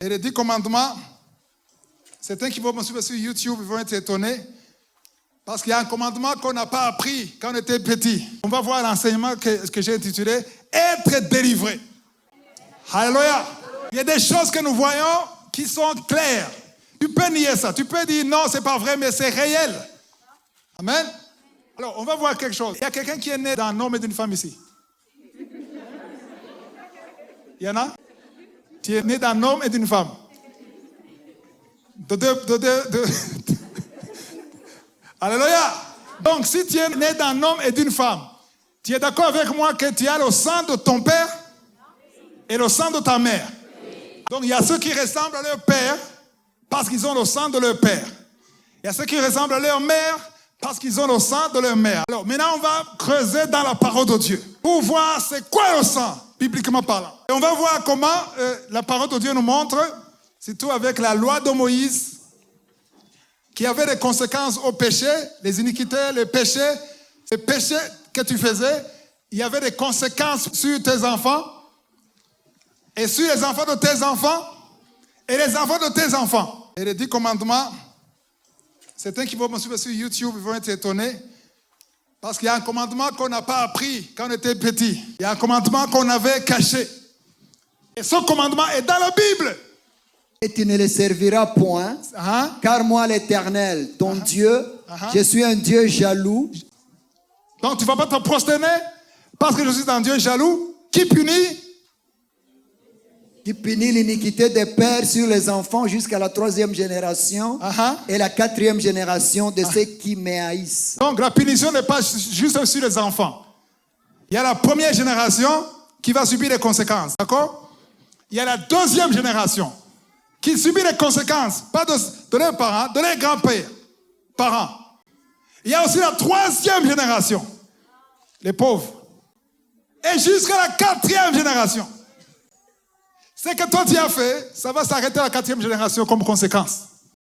Et les 10 commandements, certains qui vont me suivre sur YouTube vont être étonnés. Parce qu'il y a un commandement qu'on n'a pas appris quand on était petit. On va voir l'enseignement que j'ai intitulé « Être délivré ». Alléluia. Il y a des choses que nous voyons qui sont claires. Tu peux nier ça. Tu peux dire non, c'est pas vrai, mais c'est réel. Amen. Alors, on va voir quelque chose. Il y a quelqu'un qui est né d'un homme et d'une femme ici. Il y en a? Tu es né d'un homme et d'une femme. Alléluia. Donc, si tu es né d'un homme et d'une femme, tu es d'accord avec moi que tu as le sang de ton père et le sang de ta mère. Donc, il y a ceux qui ressemblent à leur père parce qu'ils ont le sang de leur père. Il y a ceux qui ressemblent à leur mère parce qu'ils ont le sang de leur mère. Alors, maintenant, on va creuser dans la parole de Dieu pour voir c'est quoi le sang, bibliquement parlant. Et on va voir comment la parole de Dieu nous montre, surtout avec la loi de Moïse, qui avait des conséquences au péché, les iniquités, les péchés que tu faisais, il y avait des conséquences sur tes enfants, et sur les enfants de tes enfants, et les enfants de tes enfants. Et les 10 commandements, certains qui vont me suivre sur YouTube vont être étonnés, parce qu'il y a un commandement qu'on n'a pas appris quand on était petit. Il y a un commandement qu'on avait caché. Et ce commandement est dans la Bible. Et tu ne les serviras point, car moi l'Éternel, ton Dieu, je suis un Dieu jaloux. Donc tu ne vas pas te prosterner parce que je suis un Dieu jaloux qui punit l'iniquité des pères sur les enfants jusqu'à la 3e génération et la 4e génération de ceux qui me haïssent. Donc la punition n'est pas juste sur les enfants. Il y a la première génération qui va subir les conséquences, d'accord? Il y a la 2e génération qui subit les conséquences, pas de leurs parents, de leurs grands-pères, parents. Il y a aussi la 3e génération, les pauvres. Et jusqu'à la 4e génération. Ce que toi tu as fait, ça va s'arrêter à la 4e génération comme conséquence.